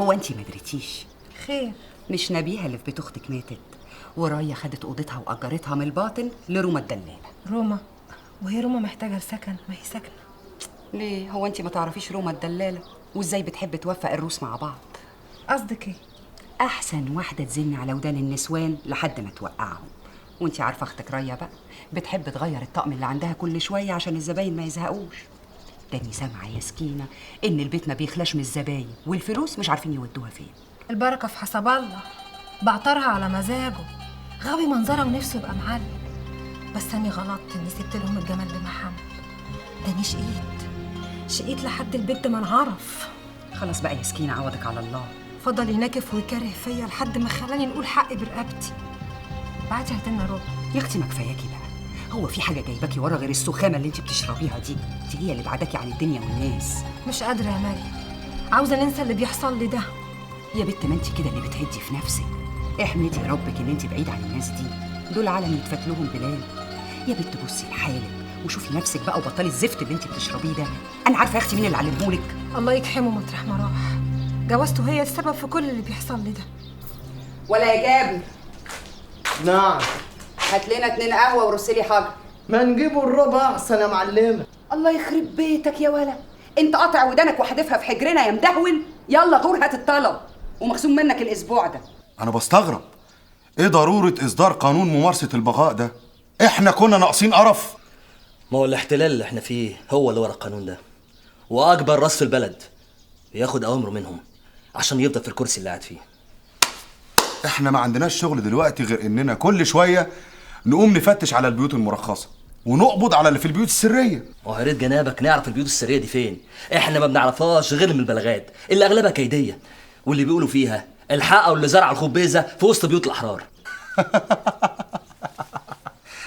هو انت ما دريتيش؟ خير؟ مش نبيهه اللي في بيت اختك ماتت، ورايا خدت اوضتها واجرتها من الباطن لروما الدلاله. روما؟ وهي روما محتاجه لسكن؟ ما هي ساكنه. ليه؟ هو انت ما تعرفيش روما الدلاله وازاي بتحب توفق الروس مع بعض؟ قصدك ايه؟ احسن واحده تزن على ودان النسوان لحد ما توقعهم. وانت عارفه اختك رايا بقى بتحب تغير الطقم اللي عندها كل شويه عشان الزباين ما يزهقوش. تاني سامعه يا سكينه ان البيت ما بيخلاش من الزباين والفلوس مش عارفين يودوها فين. البركه في حسب الله، بعطرها على مزاجه، غاوي منظرها ونفسه يبقى معلم. بس اني غلطت اني سبت لهم الجمل بمحمد. تاني شقيت لحد البيت ما انعرف. خلاص بقى يا سكينه، عوضك على الله. فضل يناكف ويكره فيا لحد ما خلاني نقول حقي برقبتي. بعتي هاتلنا ربع. يا اختي ما كفاياكي بقى، هو في حاجه جايباكي ورا غير السخامه اللي انت بتشربيها دي هي اللي بعداكي عن الدنيا والناس. مش قادره يا مريم، عاوزه ننسى اللي بيحصل لي ده. يا بت ما انت كده اللي بتهدي في نفسك. احمدي ربك ان انت بعيد عن الناس دي، دول عالم يتفات لهم بلاد. يا بت بصي لحالك وشوفي نفسك بقى وبطلي الزفت اللي انت بتشربيه ده. انا عارفه يا اختي مين اللي علمهولك. الله يكحمه مطرح ما راح. جوازته هي السبب في كل اللي بيحصل لي ده. ولا يا جابر؟ نعم. هات لنا 2 قهوه ورسلي حاجه. ما نجيبوا الربع احسن يا معلمه. الله يخرب بيتك يا ولا، انت قاطع ودانك وحدفها في حجرنا يا مدهول. يلا غور هات الطلب ومخصوم منك الاسبوع ده. انا بستغرب ايه ضروره اصدار قانون ممارسه البغاء ده؟ احنا كنا ناقصين قرف. ما هو الاحتلال اللي احنا فيه هو اللي ورا القانون ده، واكبر راس في البلد بياخد اوامره منهم عشان يفضل في الكرسي اللي قاعد فيه. احنا ما عندناش شغل دلوقتي غير اننا كل شويه نقوم نفتش على البيوت المرخصه ونقبض على اللي في البيوت السريه. ويا ريت جنابك نعرف البيوت السريه دي فين. احنا ما بنعرفهاش غير من البلاغات اللي اغلبها كيديه، واللي بيقولوا فيها الحق واللي زرع الخبيزه في وسط بيوت الاحرار.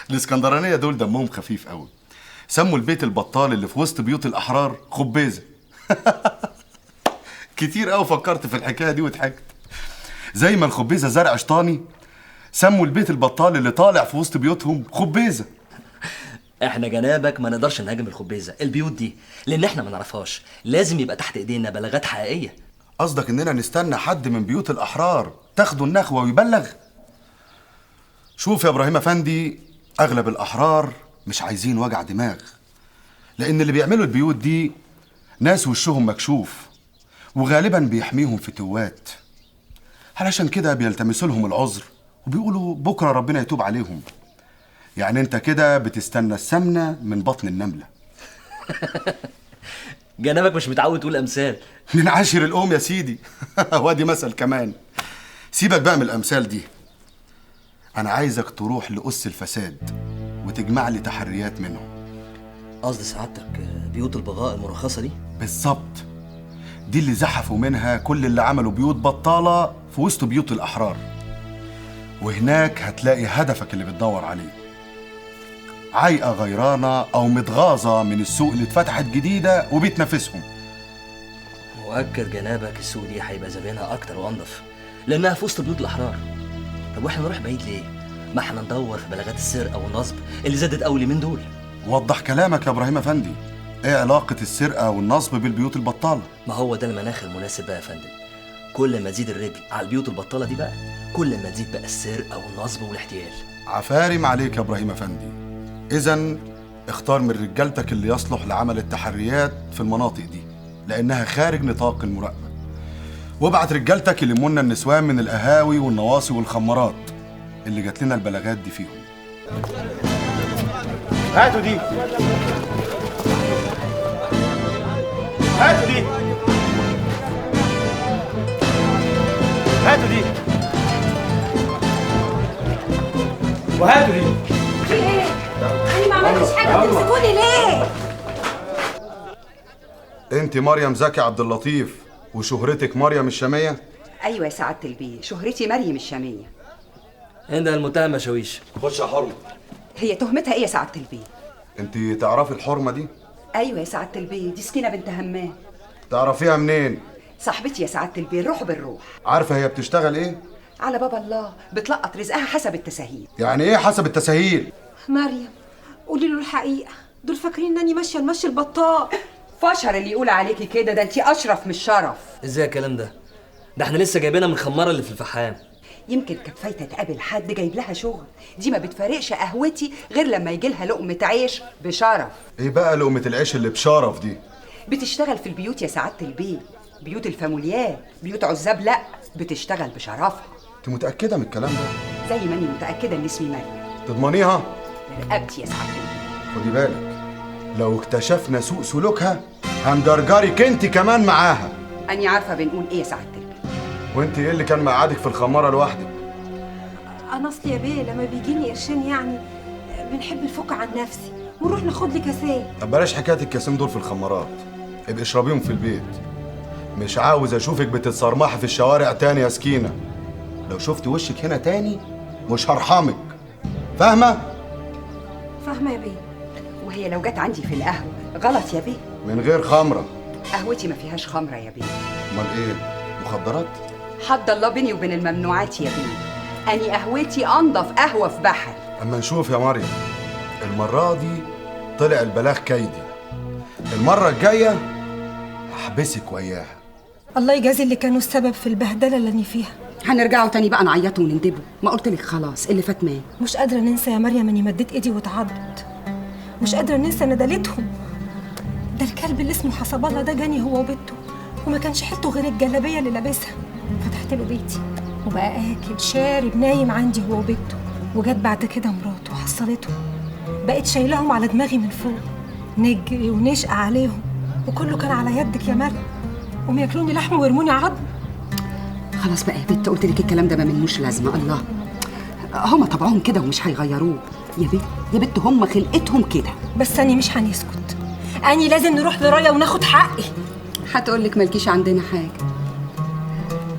الاسكندرانيه دول دمهم خفيف قوي، سموا البيت البطال اللي في وسط بيوت الاحرار خبيزه. كتير قوي فكرت في الحكايه دي وضحكت. زي ما الخبيزه زرع شطاني، سموا البيت البطال اللي طالع في وسط بيوتهم خبيزه. احنا جنابك ما نقدرش نهاجم الخبيزه البيوت دي لان احنا ما نعرفهاش، لازم يبقى تحت ايدينا بلاغات حقيقيه. قصدك اننا نستنى حد من بيوت الاحرار تاخدوا النخوه ويبلغ؟ شوف يا ابراهيم افندي، اغلب الاحرار مش عايزين وجع دماغ، لان اللي بيعملوا البيوت دي ناس وشهم مكشوف وغالبا بيحميهم فتوات، علشان كده بيلتمسوا لهم العذر وبيقولوا بكره ربنا يتوب عليهم. يعني انت كده بتستنى السمنه من بطن النمله. جنابك مش متعود تقول امثال. من عاشر الام يا سيدي. وادي مثل كمان. سيبك بقى من الامثال دي، انا عايزك تروح لأس الفساد وتجمع لي تحريات منهم. قصد سعادتك بيوت البغاء المرخصه دي؟ بالظبط، دي اللي زحفوا منها كل اللي عملوا بيوت بطاله في وسط بيوت الاحرار. وهناك هتلاقي هدفك اللي بتدور عليه، عايقه غيرانه او متغاظه من السوق اللي اتفتحت جديده وبتنافسهم. مؤكد جنابك السوق دي هيبقى زباينها اكتر وانضف لانها في وسط بيوت الاحرار. طب واحنا نروح بعيد ليه؟ ما احنا ندور في بلاغات السرقه والنصب اللي زادت قوي من دول. وضح كلامك يا ابراهيم افندي، ايه علاقه السرقه والنصب بالبيوت البطاله؟ ما هو ده المناخ المناسب بقى يا فندم. كل ما تزيد الرجل على البيوت البطاله دي بقى كل ما تزيد بقى السرقه والنصب والاحتيال. عفارم عليك يا ابراهيم افندي. اذا اختار من رجالتك اللي يصلح لعمل التحريات في المناطق دي لانها خارج نطاق المراقبه، وابعت رجالتك يلموا لنا النسوان من القهاوي والنواصي والخمارات اللي جات لنا البلاغات دي فيهم. هاتوا دي، هاتوا دي، هاتوا دي، وهاتوا دي. في ايه؟ انا ما عملتش حاجه، بتمسكوني ليه؟ انت مريم زكي عبد اللطيف وشهرتك مريم الشاميه؟ ايوه يا سعاده البيه، شهرتي مريم الشاميه. عندها المتهمه شاويش. خش يا حرمه. هي تهمتها ايه يا سعاده البيه؟ انت تعرفي الحرمه دي؟ ايوه يا سعاده البيه، دي سكينه بنت همام. تعرفيها منين؟ صاحبتي يا سعاده البيه، الروح بالروح. عارفه هي بتشتغل ايه؟ على باب الله، بتلقط رزقها حسب التساهيل. يعني ايه حسب التساهيل؟ مريم قولي له الحقيقه، دول فاكرين انني ماشيه المشي البطال. فشر اللي يقول عليكي كده، ده انتي اشرف من الشرف. ازاي الكلام ده؟ ده احنا لسه جايبينها من الخماره اللي في الفحام. يمكن كانت فايته تقابل حد جايب لها شغل. دي ما بتفارقش قهوتي غير لما يجي لها لقمه عيش بشرف. ايه بقى لقمة العيش اللي بشرف دي؟ بتشتغل في البيوت يا سعاده البيت، بيوت الفاموليات، بيوت عزاب، لا بتشتغل بشرفها. انت متأكدة من الكلام ده؟ زي ماني متاكده ان اسمي مريم. تضمنيها؟ رقبتي يا سعاده البيت. خدي بالك، لو اكتشفنا سوء سلوكها هنجرجرك انت كمان معاها. اني عارفه بنقول ايه يا سعاده البيت. وانت ايه اللي كان مقعدك في الخمارة لوحدك؟ انا اصلي يا بيه لما بيجيني قرشين يعني بنحب نفك عن نفسي ونروح ناخد لي كاسات. طب بلاش حكاية الكاسين دول في الخمارات، ابقي اشربيهم في البيت. مش عاوز اشوفك بتتصرمحي في الشوارع تاني يا سكينة. لو شفت وشك هنا تاني مش هرحمك، فاهمة؟ فاهمه يا بيه. وهي لو جت عندي في القهوه غلط يا بيه. من غير خمرة. قهوتي ما فيهاش خمره يا بيه. امال ايه؟ مخدرات؟ حد الله بيني وبين الممنوعات يا بيه. اني قهوتي انضف قهوه في بحر. اما نشوف يا مريم، المرة دي طلع البلاغ كيدي. المرة الجاية هحبسك وياها. الله يجازي اللي كانوا السبب في البهدله اللي انا فيها. هنرجعوا تاني بقى نعيطوا وندبوا؟ ما قلت لك خلاص اللي فات مات. مش قادره ننسى يا مريم اني مديت ايدي واتعضت. مش قادره ننسى ندالتهم. ده الكلب اللي اسمه حسب الله ده جاني هو وبنته وما كانش حيلته غير الجلابيه اللي لابسها. فتحت له بيتي وبقى اكل شارب نايم عندي هو وبنته. وجت بعد كده مراته وحصلته. بقيت شايلهم على دماغي من فوق، نجري ونشقى عليهم وكله كان على يدك يا مريم. قوم ياكلوني لحم ويرموني عظم. خلاص بقى يا بت، قلت لك الكلام ده ما منوش لازمه. الله، هما طبعهم كده ومش هيغيروه يا بت. يا بت هما خلقتهم كده. بس أني مش هنسكت. أني لازم نروح لرايا وناخد حقي. هتقول لك مالكيش عندنا حاجه.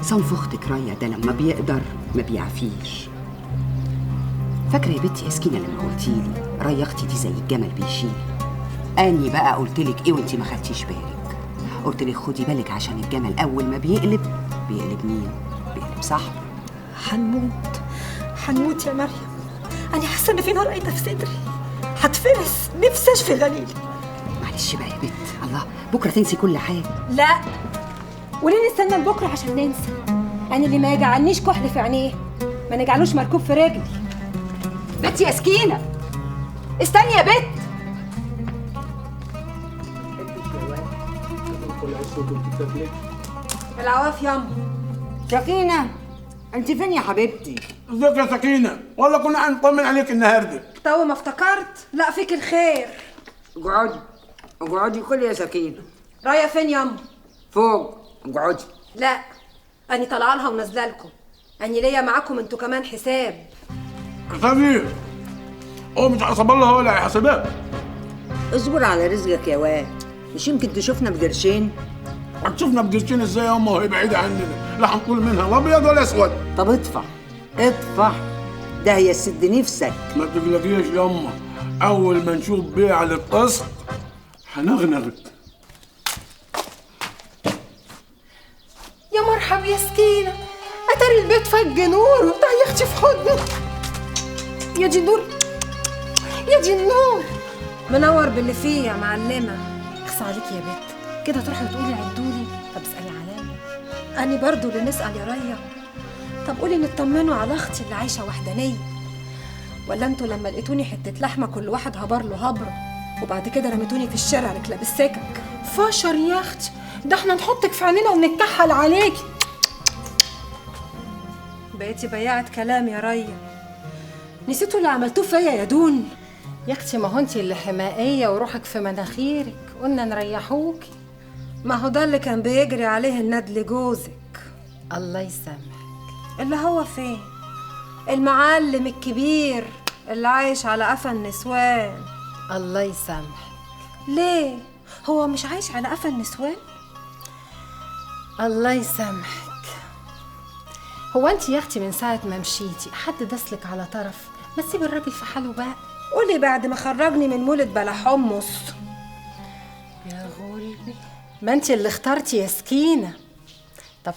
صنف اختك رايا ده لما بيقدر ما بيعفيش. فاكره يا بنتي يا سكينه لما قلتي لي رايا اختي دي زي الجمل بيشيل؟ اني بقى قلت لك ايه وانتي ما خدتيش بالك؟ قلت لك خدي بالك عشان الجمل اول ما بيقلب مين؟ بيقلب صاحبه. هنموت يا مريم. أنا حاسة إن في نار قايدة في صدري، هتفرس. نفسي أشفي غليلي. معلش بقى يا بنت، الله بكره تنسي كل حاجه. لا، وليه نستنى لبكره عشان ننسى؟ أنا اللي ما يجعلنيش كحل في عينيه ما نجعلوش مركوب في رجلي. بنتي يا سكينه استني يا بنت. العواف ياما. سكينة، انت فين يا حبيبتي؟ ازيك يا سكينة؟ والله كنا هنطمن عليك النهارده. تو ما افتكرت. لا فيك الخير. اقعدي كلي يا سكينة. رايا فين ياما؟ فوق، اقعدي. لا، أني طالعه لها ونازله لكم. أني ليا معاكم انتوا كمان حساب. حسابي؟ هو مش حسب الله هو اللي هيحاسبك. اصبر على رزقك يا واد، مش يمكن تشوفنا بقرشين؟ هتشوفنا بقرشين ازاي يا امه وهي بعيدة عننا؟ لا هنقول منها لا ابيض ولا اسود. طب ادفع، ده هيسد نفسك. ما تقلقيش يا امه، اول ما نشوف بيع للقسط هنغنغك. يا مرحب يا سكينة، أتاري البيت فج نور وبتاع يا أختي في حضني. يا دي النور، يا دي النور، منور باللي فيه يا معلمة. اخص عليكي يا بت، كده تروحي وتقولي عدولي. طب اسألي عليا، أني برضو اللي نسأل يا ريا. طب قولي نطمنوا على أختي اللي عايشة وحدانية. ولا انتوا لما لقيتوني حتة لحمة كل واحد هبر له هبرة وبعد كده رميتوني في الشارع لكلاب السكك؟ فشر يا أختي، ده احنا نحطك في عينينا ونتكحل عليكي. بقيتي بياعة كلام يا ريا. نسيتوا اللي عملتوه فيا يا دون؟ يا اختي ما هو انتي اللي حمائية وروحك في مناخيرك، قلنا نريحوكي. ما هو ده اللي كان بيجري عليه الندل جوزك. الله يسامحك. اللي هو فين؟ المعلم الكبير اللي عايش على قفا النسوان. الله يسامحك. ليه؟ هو مش عايش على قفا النسوان؟ الله يسامحك. هو انت يا اختي من ساعة ما مشيتي حد دسلك على طرف؟ ما تسيب الراجل في حاله بقى. قولي بعد ما خرجني من مولد بلا حمص. يا غلبي، ما انت اللي اخترتي يا سكينة. طب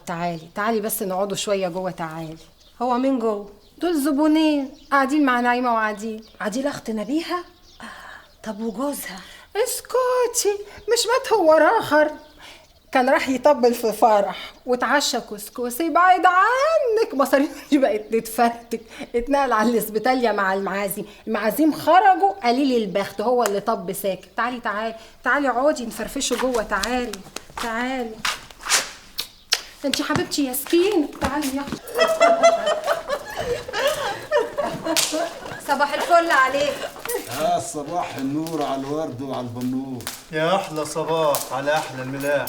تعالي بس نقعدوا شوية جوه. تعالي. هو مين جوه؟ دول زبونين قاعدين مع نايمة وعديل. عديل اخت نبيها؟ طب وجوزها؟ اسكتي، مش مات هو اخر. كان راح يطبل في فرح وتعشى كسكسي بعيد عنك، مصاريف بقت تتفتك، اتنقل على الاسبيتاليا مع المعازيم خرجوا قليل البخت، هو اللي طب ساكت. تعالي تعالي تعالي اقعدي نفرفشوا جوه، تعالي تعالي انتي حبيبتي يا سكينة، تعالي يا صباح الفل عليك. صباح النور على الورد وعلى البنور. يا احلى صباح على احلى الملاح.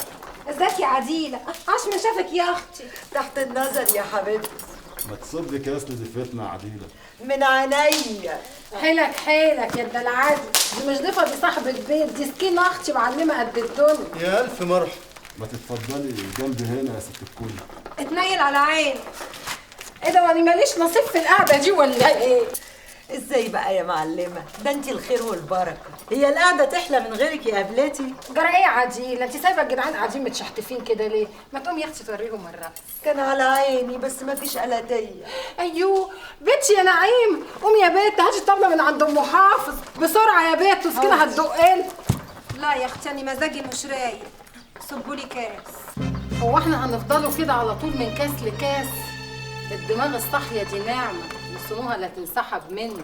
ازيك يا عديلة؟ عاش من شافك يا اختي. تحت النظر يا حبيبتي. ما تصب كاس لضيفتنا عديلة. من عينيا. حيلك حيلك يا الدلعادي، دي مش ضيفة، دي صاحبة بيت، دي سكينة اختي معلمة قد الدنيا. يا الف مرحبا. ما تتفضلي جنبي هنا يا ست الكل. اتنيل على عيني. ايه ده، وانا ماليش نصيب في القعدة دي ولا ايه؟ ازاي بقى يا معلمة؟ ده انت الخير والبركة. هي القعدة تحلى من غيرك يا قبلتي؟ جرى ايه يا عديلة؟ انت سايبة الجدعان قاعدين متشحتفين كده ليه؟ ما تقومي يا اختي توريهم الرقص. كان على عيني بس ما فيش قلاتية. ايوه بنتي يا نعيم، قومي يا بنت هاتي الطبلة من عند ام حافظ بسرعة يا بنت، وسكينة هتدقلي. لا يا اختي انا مزاجي مش رايق، صبولي كاس. هو احنا هنفضلوا كده على طول من كاس لكاس؟ الدماغ الصاحية دي نعمة، وصنوها لا تنسحب مني.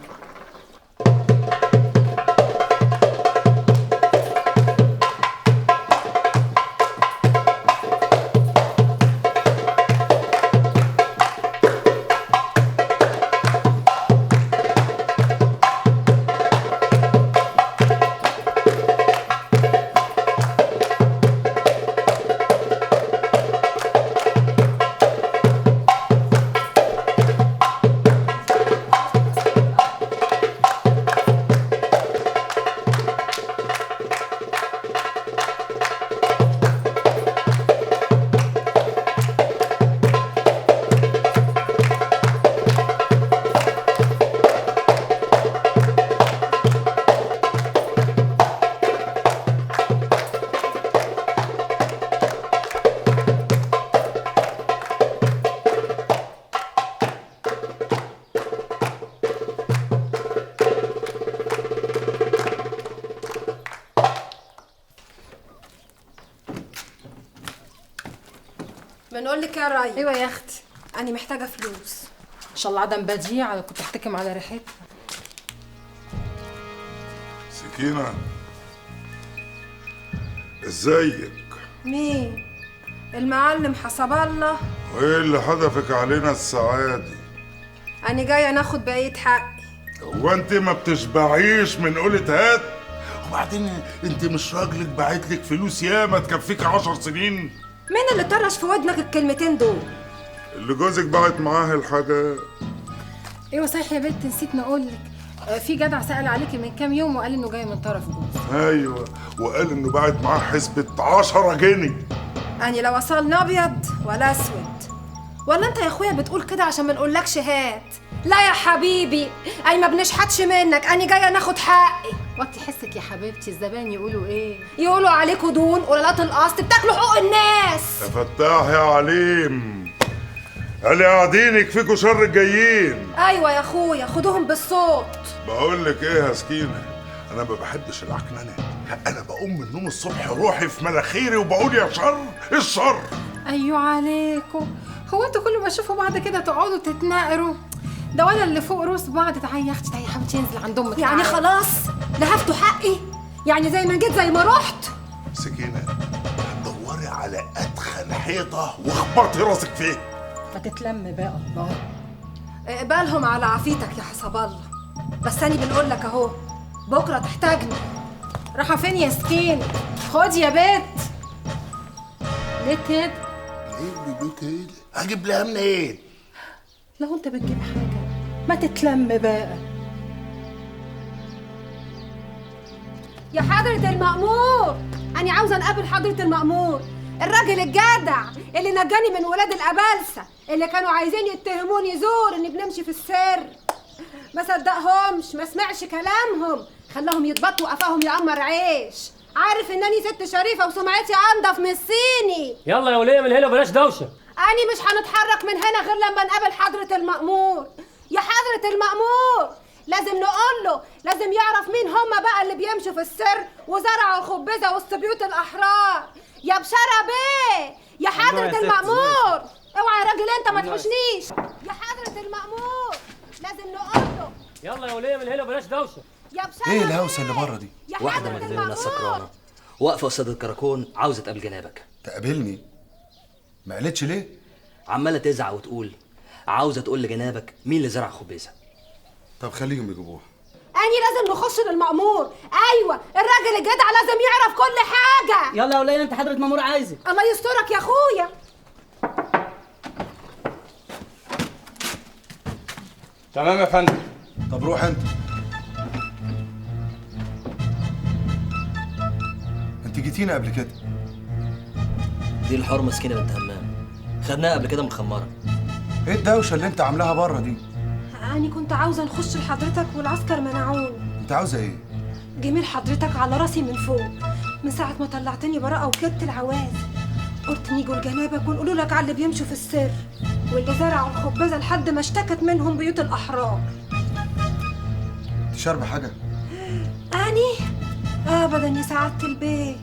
بنقول لك يا راي. ايوه يا اختي، انا محتاجه فلوس. ان شاء الله عدم بديع، انا كنت احتكم على ريحتها. سكينة، ازيك؟ مين؟ المعلم حسب الله. وايه اللي حدفك علينا الساعة دي؟ انا جايه ناخد بقيه حقي. هو انت ما بتشبعيش من قولة هات؟ وبعدين انت مش راجلك باعتلك فلوس ياما تكفيك 10 سنين؟ مين اللي طرش في ودنك الكلمتين دول؟ اللي جوزك باعت معاه الحاجة. ايوه صحيح يا بنت، نسيت نقولك، في جدع سأل عليكي من كام يوم وقال انه جاي من طرف جوز. ايوه، وقال انه باعت معاه حسبة 10 جنيه. يعني لا وصلنا ابيض ولا اسود. ولا انت يا اخويا بتقول كده عشان ما نقولكش هات؟ لا يا حبيبي، اي ما بنشحتش منك، انا جايه ناخد حقي. وطي حسك يا حبيبتي، الزبائن يقولوا ايه؟ يقولوا عليكوا دون قلالات القسط، بتاكلوا حقوق الناس. يا فتاح يا عليم، قال قاعدينك فيكوا شر الجايين. ايوه يا اخويا، خدوهم بالصوت. بقول لك ايه يا سكينه، انا ما بحبش العكننه. انا بقوم من النوم الصبح روحي في مناخيري وبقول يا شر الشر. ايوه عليكوا، هو انتوا كل ما تشوفوا بعض كده تقعدوا تتناقروا؟ ده ولا اللي فوق روس بعض. تعالي يا اختي، تعالي يا حبيبتي انزل عند امك. يعني خلاص لهفتوا حقي؟ يعني زي ما جيت زي ما رحت؟ سكينه، دوري على اتخن حيطه واخبطي راسك فيه. ما تتلم بقى الله. اقبلهم على عافيتك يا حسب الله، بس انا بنقول لك اهو، بكره تحتاجني. رايحه فين يا سكين؟ خدي يا بنت. ليه كده؟ ليه كده؟ هجيب لها منين؟ لو انت بتجيب حاجه ما تتلم بقى. يا حضرة المأمور، أنا عاوزة نقابل حضرة المأمور، الراجل الجدع اللي نجاني من ولاد الأبلسة اللي كانوا عايزين يتهموني زور إني بنمشي في السر. ما صدقهمش، ما سمعش كلامهم، خلاهم يتبطوا قفاهم يعمر عيش. عارف إنني ست شريفة وسمعتي أنضف من الصيني. يلا يا ولية من هنا بلاش دوشة. أنا مش هنتحرك من هنا غير لما نقابل حضرة المأمور. يا حضرة المأمور، لازم نقول له، لازم يعرف مين هم بقى اللي بيمشوا في السر وزرعوا الخبزة وسط بيوت الأحرار. يا بشارة بيه، يا حضرة المأمور، اوعى يا راجل انت ما تحوشنيش. يا حضرة المأمور لازم نقول له. يلا يا وليه من هنا بلاش دوشه. يا بشارة ايه الهوسه اللي بره دي؟ يا واحدة حضرة مجنونة المأمور. سكرانة واقفة قصاد الكراكون عاوزة تقابل جنابك. تقابلني؟ ما قالتش ليه؟ عمالة تزعق وتقول عاوزة تقول لجنابك مين اللي زرع خبيزة. طب خليهم يجيبوها. اني لازم نخش للمأمور. ايوه الراجل الجدع لازم يعرف كل حاجة. يلا يا وليه انت حضرة مأمور عايزك. الله يسترك يا اخويا. تمام يا فندم. طب روح انت. انت جيتينا قبل كده. دي الحور مسكينة بنت همام، خدناها قبل كده مخمرة. ايه الدوشه اللي انت عاملاها بره دي؟ أنا كنت عاوزة نخش لحضرتك والعسكر منعوني. انت عاوزه ايه؟ جميل حضرتك على راسي من فوق من ساعة ما طلعتني براءة وكدت العواز. قلت نيجوا لجنابك ونقولوا لك على اللي بيمشوا في السر واللي زرعوا الخبازة لحد ما اشتكت منهم بيوت الأحرار. انت شاربه حاجه؟ أني؟ أبدا يا سعادة البيه،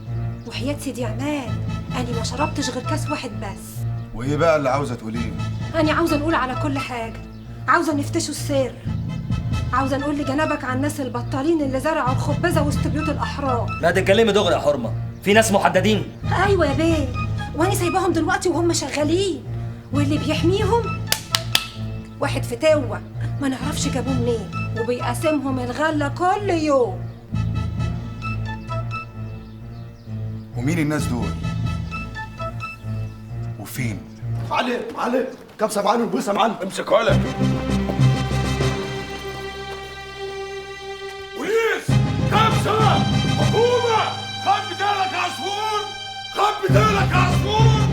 وحياة سيدي عماد أني ما شربتش غير كاس واحد بس. وايه بقى اللي عاوزه تقوليه؟ أني عاوزة نقول على كل حاجة، عاوزة نفتشوا السر، عاوزة نقول لجنابك عن الناس البطالين اللي زرعوا الخبازة وسط بيوت الأحرار. ما تتكلمي دغري يا حرمة، في ناس محددين. أيوة يا بيه، وأنا سايباهم دلوقتي وهم شغالين، واللي بيحميهم واحد فتوة ما نعرفش جابوه منين وبيقاسمهم الغلة كل يوم. ومين الناس دول؟ وفين؟ علي علي كبسه معانا البوسه معانا. امسك ولد. بوليس كبسه حكومه. خد بدالك يا عصفور، خد بدالك يا عصفور.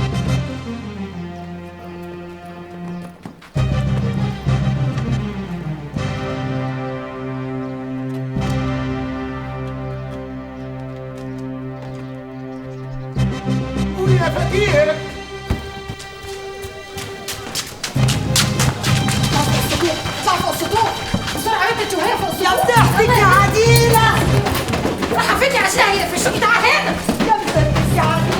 قول يا فقير. فوق السطوح بسرعة يا بنتي وهي فوق السطوح. يا بتحفك يا عديلة. راح فيني عشان هي في الشقة هنا. يا بتحفك يا عديلة.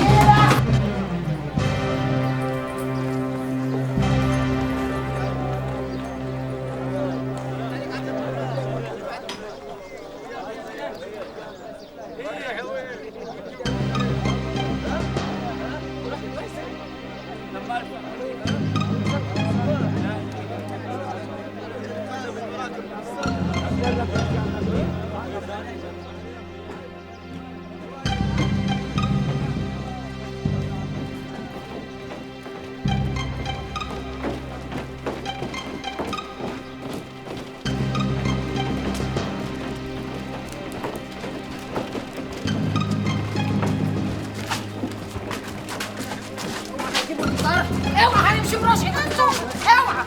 اوعى هنمشي براسي اوعى.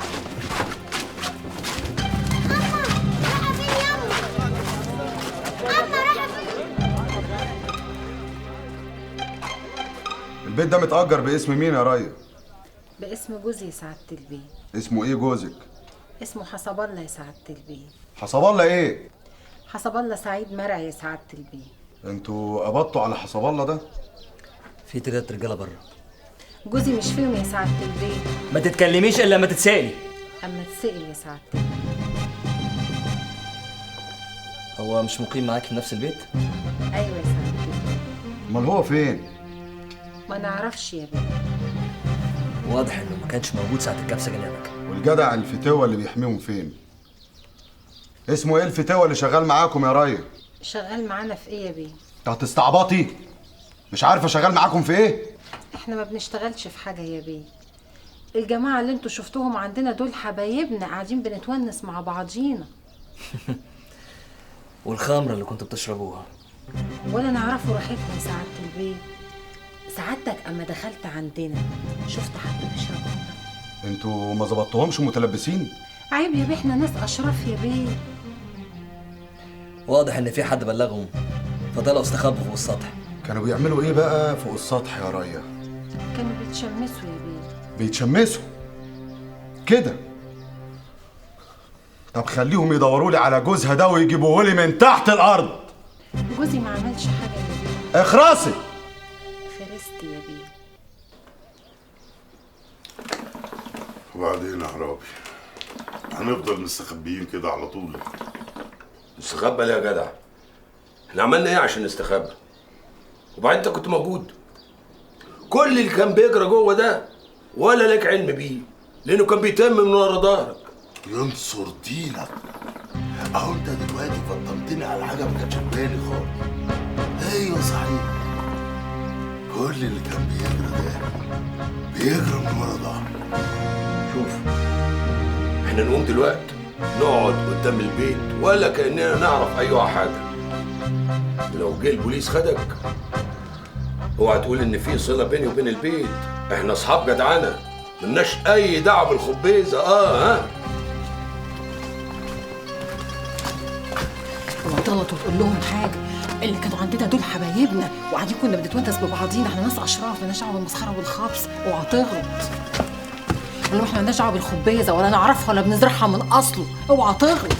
البيت ده متأجر باسم مين يا ريا؟ باسم جوزي يا سعادة البيه. اسمه ايه جوزك؟ اسمه حسب الله يا سعادة البيه. حسب الله ايه؟ حسب الله سعيد مرعي يا سعادة البيه. انتوا قبضتوا على حسب الله ده؟ في 3 رجاله بره. جوزي مش فيهم يا سعادة البيه. ما تتكلميش الا لما تتسالي. اما تسأل يا سعادة البيه. هو مش مقيم معاك في نفس البيت؟ ايوه يا سعادة البيه. امال هو فين؟ ما نعرفش يا بيه. واضح انه ما كانش موجود ساعه الكبسه جنابك. والجدع الفتوة اللي بيحميهم فين؟ اسمه ايه الفتوة اللي شغال معاكم يا ريا؟ شغال معانا في ايه يا بيه؟ انت هتستعبطي؟ مش عارفه شغال معاكم في ايه؟ احنا ما بنشتغلش في حاجه يا بيه. الجماعه اللي انتوا شفتوهم عندنا دول حبايبنا قاعدين بنتونس مع بعضينا. والخمره اللي كنتوا بتشربوها ولا نعرفوا راحتنا يا سعاده البيه. سعادتك اما دخلت عندنا شفت حد بيشرب خمره؟ انتوا ما ظبطتوهمش متلبسين؟ عيب يا بيه، احنا ناس اشراف يا بيه. واضح ان في حد بلغهم فطلعوا استخبوا فوق السطح. كانوا بيعملوا ايه بقى فوق السطح يا ريا؟ كانوا بيتشمسوا يا بيه. بيتشمسوا كده؟ طب خليهم يدوروا لي على جوزها ده ويجيبوه لي من تحت الارض. جوزي ما عملش حاجه يا بيه. اخرسي. خير لاحظت يا بيه. وبعدين يا عرابي هنفضل مستخبيين كده على طول؟ نستخبى ليه يا جدع؟ احنا عملنا ايه عشان نستخبى؟ وبعدين انت كنت موجود. كل اللي كان بيجرى جوه ده ولا لك علم بيه، لانه كان بيتم من ورا ظهرك. ينصر دينك. اهو انت دلوقتي فطمتني على حاجه ما كانتش في بالي خالص. ايوه صحيح، كل اللي كان بيجرى ده بيجرى من ورا ظهرك. شوف، احنا نقوم دلوقتي نقعد قدام البيت ولا كاننا نعرف اي حاجه. لو جه البوليس خدك اوعى تقول ان في صله بيني وبين البيت. احنا اصحاب جدعانه ملناش اي دعوه بالخبيزه. ها اوعى تغلط وتقول لهم حاجه. اللي كانوا عندنا دول حبايبنا وقاعدين كنا بنتونس ببعضينا. احنا ناس اشراف مالناش دعوه بالمسخره والخبص. اوعى تغلط. قال احنا مالناش دعوه بالخبيزه ولا نعرفها ولا بنزرعها من اصله. اوعى تغلط.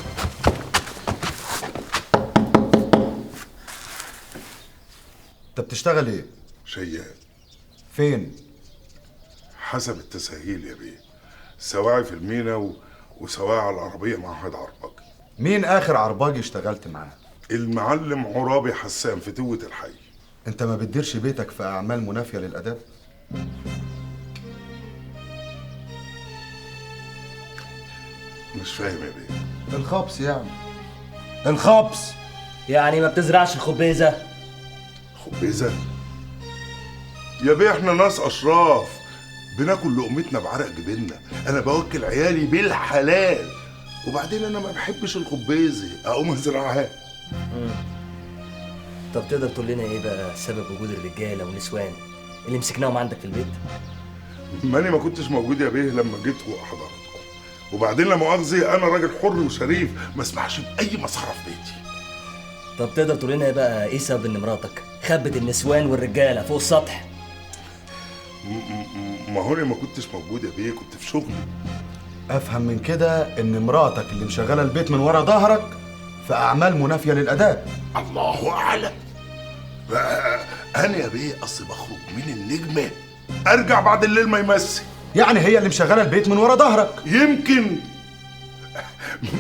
انت بتشتغل ايه؟ شيال. فين؟ حسب التسهيل يا بيه، سواعي في المينا وسواعي على العربيه مع واحد عرباجي. مين اخر عرباجي اشتغلت معاه؟ المعلم عرابي حسان في توة الحي. انت ما بتديرش بيتك في اعمال منافيه للاداب؟ مش فاهم يا بيه. الخبص يعني. الخبص يعني ما بتزرعش الخبيزه؟ خبيزه يا بيه، احنا ناس اشراف بناكل لقمتنا بعرق جبيننا. انا بوكل عيالي بالحلال، وبعدين انا ما بحبش الخبيزه اقوم ازرعها. طب تقدر تقول لنا ايه بقى سبب وجود الرجاله والنسوان اللي مسكناهم عندك في البيت؟ ماني ما كنتش موجود يا بيه لما جيت وحضرتكم. وبعدين لا مؤاخذه انا راجل حر وشريف ما اسمحش باي مسخره في بيتي. طب تقدر تقول لنا بقى ايه سبب ان مراتك خبت النسوان والرجاله فوق السطح؟ ما هو انا ما كنتش موجود يا بيه، كنت في شغلي. افهم من كده ان مراتك اللي مشغله البيت من ورا ظهرك في اعمال منافيه للاداب. الله اعلم بقى. انا يا بيه اصل بخرج من النجمه ارجع بعد الليل ما يمسي. يعني هي اللي مشغله البيت من ورا ظهرك؟ يمكن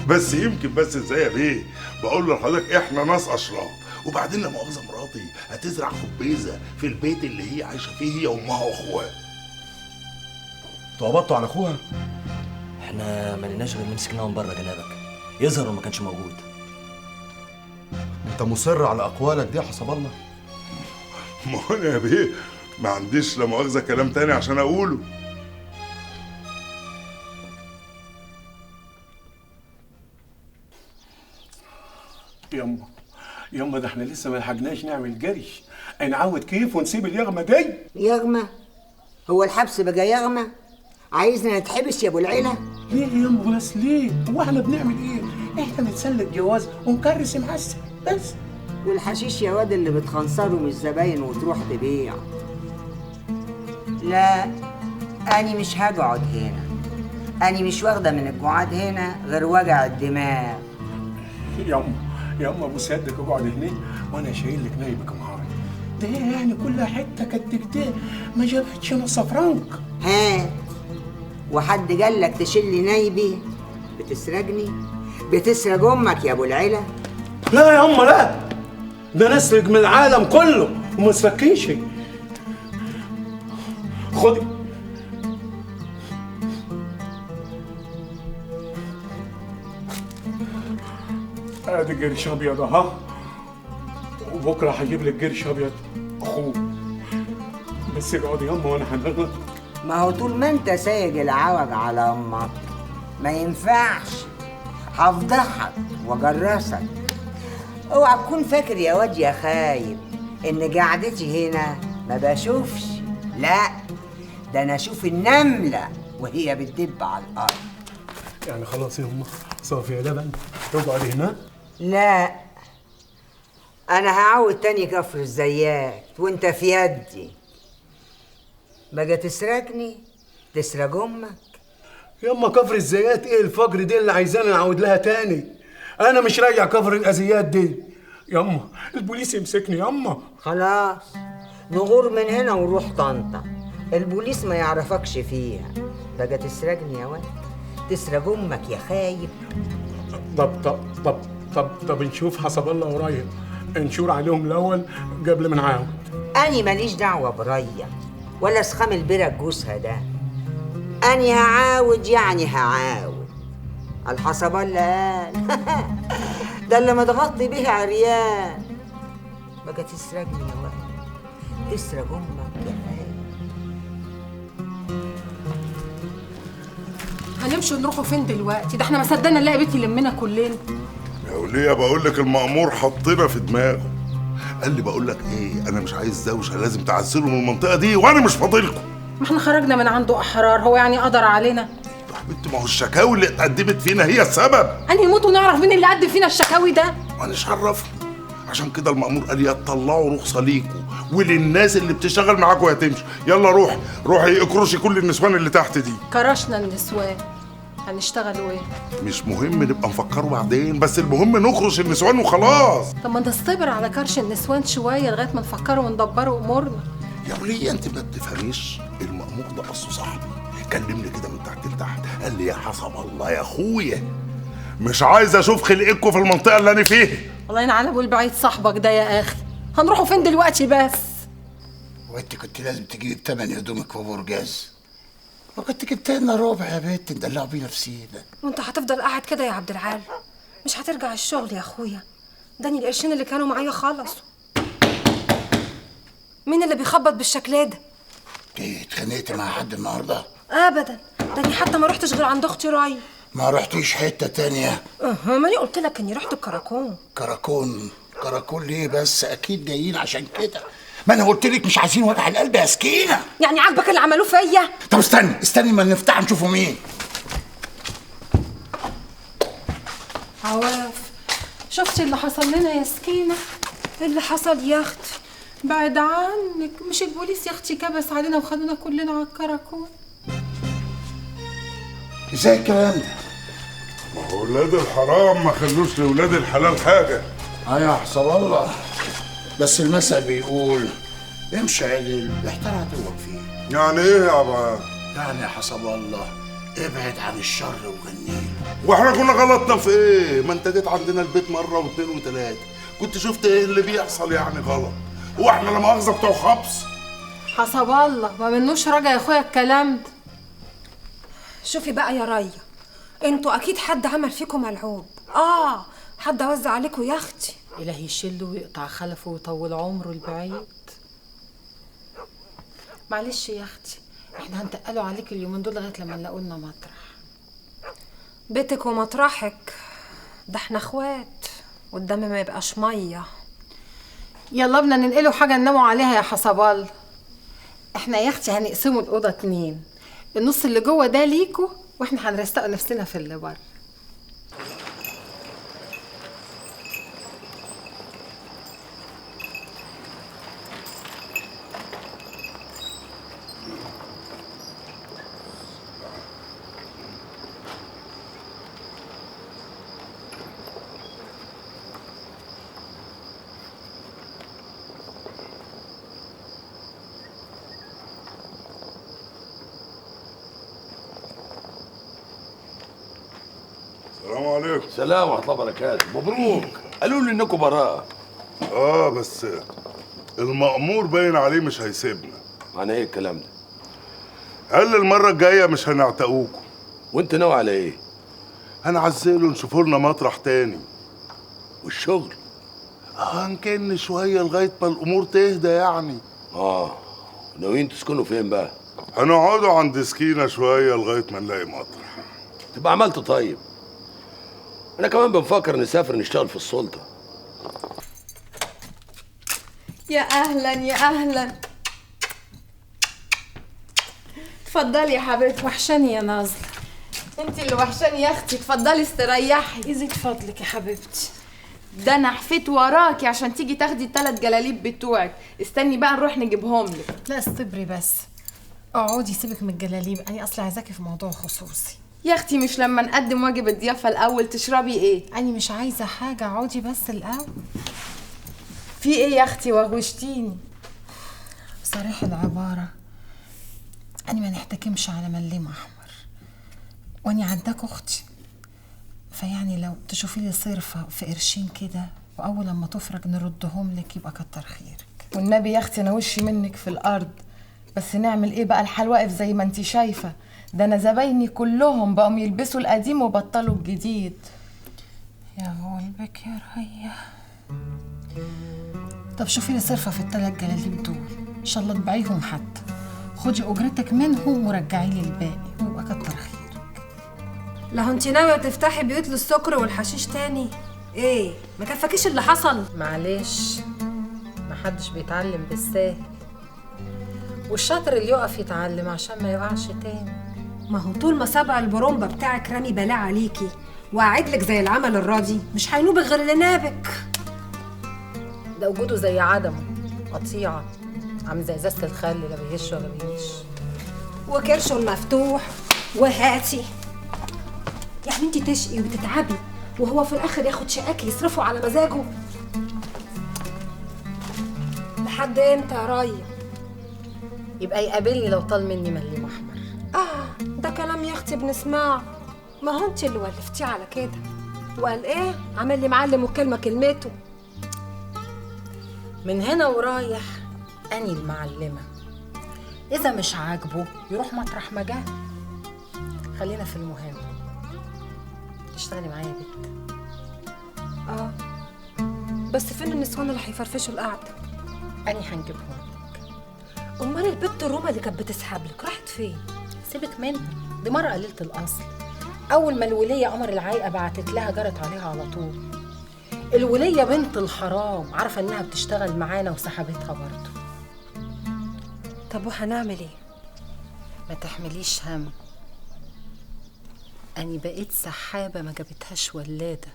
بس ازاي يا بيه؟ بقول لحضرتك احنا ناس اشراف، وبعدين لا مؤاخذه مراتي هتزرع خبيزه في البيت اللي هي عايشه فيه هي وامها واخوها. تقبضتوا على اخوها؟ احنا ما لناش غير نمسكناهم بره جنابك، يظهر ما كانش موجود. انت مصر على اقوالك دي يا حسب الله؟ ما هو انا يا بيه ما عنديش لا مؤاخذه كلام تاني عشان اقوله. يما ده احنا لسه ما لحقناش نعمل جرش. نعود كيف ونسيب اليغمه دي؟ يغمه؟ هو الحبس بقى يغمه؟ عايزنا نتحبس يا ابو العيله؟ ليه يما بس ليه؟ هو احنا بنعمل ايه؟ احنا بنسلك جواز ونكرس معسل بس. والحشيش يا واد اللي بتخنصره من الزباين وتروح تبيع. لا أنا مش هقعد هنا. أنا مش واخدة من القعاد هنا غير وجع الدماغ. يما ابو سيادك اقعد هنا وانا شايل لك نايبك معايا. ده يعني كل حته كانت كده ما جابتش نص فرنك. ها وحد قال لك تشيل لي نايبي؟ بتسرقني؟ بتسرق امك يا ابو العيله؟ لا يا أما لا، ده نسرق من العالم كله وما نسرقيش. خدي ادي قرش ابيض اهو، وبكره هجيب لك قرش ابيض اخوه. بس اقعد يا أما وانا هنغلط. ما هو طول ما انت سايق العوج على امك ما ينفعش، هفضحك واجرسك. اوعى تكون فاكر يا واد يا خايب ان قعدتي هنا ما بشوفش. لا ده انا اشوف النمله وهي بتدب على الارض. يعني خلاص يا أما صافي يا لبن تقعد هنا؟ لا انا هعود تاني كفر الزيات وانت في يدي. بقى تسرقني تسرق امك. يما كفر الزيات ايه الفجر دي اللي عايزاني اعود لها تاني؟ انا مش راجع كفر الازيات دي. يما البوليس يمسكني يما. خلاص نغور من هنا ونروح طنطا، البوليس ما يعرفكش فيها. بقى تسرقني يا ولد، تسرق امك يا خايب. طب نشوف حسب الله ورايا، نشور عليهم الاول قبل ما نعاود. اني ماليش دعوه بريا ولا سخام البرك جوزها ده. اني هعاود يعني هعاود. الحسب الله قال ده اللي متغطي بيه عريان. بقى تسرقني يا ولد، تسرق امك يا خايب. هنمشي ونروحوا فين دلوقتي؟ ده احنا ما صدقنا نلاقي بيت يلمنا كلنا. يا وليه بقول لك المأمور حطنا في دماغه، قال لي بقول لك ايه، انا مش عايز دوشه، لازم تعزلوا من المنطقه دي وانا مش فاضلكم. ما احنا خرجنا من عنده احرار، هو يعني قدر علينا؟ يا حبيبتي ما هو الشكاوي اللي اتقدمت فينا هي السبب. أن يموت ونعرف مين اللي قدم فينا الشكاوي ده. مانيش عرفني، عشان كده المأمور قال يا تطلعوا رخصه ليكوا وللناس اللي بتشتغل معاكوا يا تمشي. يلا روحي اكرشي كل النسوان اللي تحت دي. كرشنا النسوان، هنشتغلوا ايه؟ مش مهم، نبقى نفكروا بعدين، بس المهم نكرش النسوان وخلاص. طب ما نصبر على كرش النسوان شويه لغايه ما نفكروا وندبروا امورنا. يا وليه انت ما بتفهميش، المأمور ده اصله صاحبي، كلمني كده من تحت لتحت، قال لي يا حسب الله يا اخويا مش عايز اشوف خلقكوا في المنطقه اللي انا فيها. الله ينعل ابو البعيد صاحبك ده يا اخي. هنروحوا فين دلوقتي بس؟ وانت كنت لازم تجيبي بتمن هدومك في برجاز، ما كنت جبت لنا ربع يا بنت ندلع بيه نفسينا. وانت هتفضل قاعد كده يا عبد العال؟ مش هترجع الشغل يا اخويا؟ داني القرشين اللي كانوا معايا خلصوا. مين اللي بيخبط بالشكل ده؟ ايه اتخانقتي مع حد النهارده؟ ابدا، داني حتى ما رحتش غير عند اختي راي. ما رحتيش حته تانية؟ ماني قلت لك اني رحت الكراكون. كراكون ليه بس؟ اكيد جايين عشان كده. ما انا قلت لك مش عايزين وجع القلب يا سكينه. يعني عاجبك اللي عملوه فيا؟ طب استني ما نفتح نشوفوا مين. عواف، شفتي اللي حصل لنا يا سكينه؟ اللي حصل يا اختي بعد عنك، مش البوليس يا اختي كبس علينا وخدونا كلنا على الكراكون. ازاي الكلام ده؟ ما هو ولاد الحرام ما خلوش لولاد الحلال حاجه. يا حسب الله، بس المثل بيقول امشي عدل احتار عدوك فيه. يعني ايه يا عبا؟ يعني يا حسب الله ابعد عن الشر وغنيه. واحنا كنا غلطنا في ايه؟ ما انت جيت عندنا البيت مره واثنين وثلاثه، كنت شفت ايه اللي بيحصل يعني غلط؟ هو احنا لا مؤاخذه بتوع خبص؟ حسب الله ما منوش راجع يا اخويا الكلام ده. شوفي بقى يا ريا، انتوا اكيد حد عمل فيكم ملعوب. حد وزع عليكم يا اختي. إلهي يشله ويقطع خلفه ويطول عمره البعيد. معلش يا اختي، احنا هنتقلوا عليك اليومين دول لغايه لما نلاقوا لنا مطرح. بيتك ومطرحك، ده احنا اخوات والدم ما يبقاش ميه. يلا بنا ننقلوا حاجه نناموا عليها يا حسب الله. احنا يا اختي هنقسموا الاوضه 2، النص اللي جوه ده ليكوا واحنا هنرستقوا نفسنا في اللي بره. السلام عليكم. سلام ورحمة الله وبركاته. مبروك. قالوا لي انكم براءة. بس المأمور باين عليه مش هيسيبنا. معنى ايه الكلام ده؟ قال لي المرة الجاية مش هنعتقوكم. وانت ناوي على ايه؟ هنعزله نشوفوا لنا مطرح تاني. والشغل؟ هنكن شوية لغاية ما الأمور تهدى يعني. ناويين تسكنوا فين بقى؟ هنقعدوا عند سكينة شوية لغاية ما نلاقي مطرح. تبقى عملت طيب. أنا كمان بنفكر نسافر نشتغل في السلطة. يا أهلا يا أهلا. اتفضلي يا حبيبتي. وحشاني يا نازلة. انت اللي وحشاني يا اختي، اتفضلي استريحي. يزيد فضلك يا حبيبتي. ده انا حفيت وراكي عشان تيجي تاخدي ال3 جلاليب بتوعك. استني بقى نروح نجيبهم لك. لا استبري بس، اقعدي سيبك من الجلاليب، انا اصلا عايزاكي في موضوع خصوصي. يا اختي مش لما نقدم واجب الضيافه الاول تشربي ايه؟ انا مش عايزه حاجه، اقعدي بس الاول. في ايه يا اختي؟ وغوشتيني. صريح العبارة، أنا ما نحتكمش على مليم أحمر، وأني عندك أختي، فيعني لو تشوفي لي صرفة في قرشين كده وأول لما تفرج نردهم لك يبقى كتر خيرك. والنبي يا اختي انا وشي منك في الارض، بس نعمل ايه بقى؟ الحال واقف زي ما انتي شايفه، ده انا زبايني كلهم بقوا يلبسوا القديم وبطلوا الجديد. يا قلبك يا ريا. طب شوفي لي صرفة في ال3 جلاليب دول، ان شاء الله تبيعيهم حتى، خدي اجرتك منهم ورجعي لي الباقي ويبقى كتر خيرك. لو انت ناويه تفتحي بيوت للسكر والحشيش تاني؟ ايه ما كفاكيش اللي حصل؟ معلش، محدش بيتعلم بالساهل، والشاطر اللي يقف يتعلم عشان ما يقعش تاني. ما هو طول ما سبع البرومبا بتاعك رامي بلاء عليكي وقاعد لك زي العمل الراضي مش هينوبك غير اللي نابك. ده وجوده زي عدمه، قطيعه، عامل زي ازازه الخل، لا بيهش ولا بيهش، وكرشه المفتوح وهاتي. يعني انت تشقي وتتعبي وهو في الاخر ياخد شقاكي يصرفه على مزاجه؟ لحد امتى يا ريا؟ يبقى يقابلني لو طال مني مليم احمر. ده كلام يا اختي بنسمعه، ما هو انت اللي ولفتيه على كده، وقال ايه عمل لي معلم وكلمه كلمته. من هنا ورايح اني المعلمه، اذا مش عاجبه يروح مطرح ما جه. خلينا في المهم، تشتغلي معايا يا بنت؟ بس فين النسوان اللي هيفرفشوا القعده؟ اني هنجيبهم لك. امال البت روما اللي كانت بتسحب لك راحت فين؟ سيبك منها، دي مره قليله الاصل. اول ما الوليه قمر العايقه بعتت لها جرت عليها على طول. الوليه بنت الحرام عارفه انها بتشتغل معانا وسحبتها برضه. طب وهنعمل ايه؟ ما تحمليش هم، اني بقيت سحابه ما جابتهاش ولاده.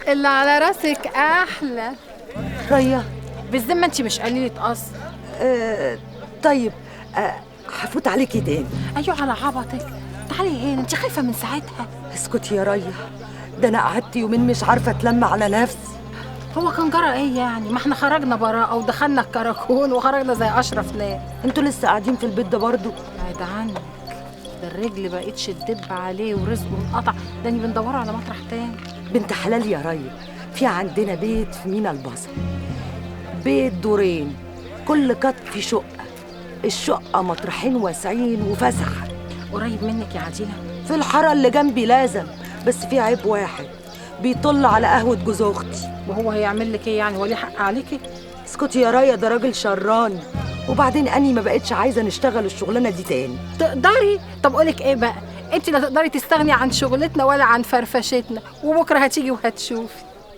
اللي على راسك احلى. ريا بالذمه انت مش قليله اصل. طيب هفوت عليكي تاني. ايوه على عبطك، تعالي هنا، انت خايفه من ساعتها. اسكتي يا ريا، ده انا قعدت يومين مش عارفه اتلم على نفسي. هو كان جرى ايه يعني؟ ما احنا خرجنا براءه ودخلنا الكراكون وخرجنا زي اشرف ناس. انتوا لسه قاعدين في البيت ده برضو؟ بعد عنك، ده الرجل بقتش تدب عليه ورزقه انقطع، ده اني بندور على مطرح تاني. بنت حلال يا ريا، في عندنا بيت في مينا البصر، بيت دورين، كل قط في شقه، الشقه مطرحين واسعين وفسحه. قريب منك يا عديله؟ في الحاره اللي جنبي لازم، بس في عيب واحد، بيطل على قهوه جوز اختي. وهو هيعمل لك ايه يعني؟ وليه حق عليكي؟ اسكتي يا ريا، ده راجل شراني، وبعدين اني ما بقتش عايزه نشتغل الشغلانه دي تاني. تقدري؟ طب اقولك ايه بقى، انت لا تقدري تستغني عن شغلتنا ولا عن فرفشتنا، وبكره هتيجي وهتشوفي.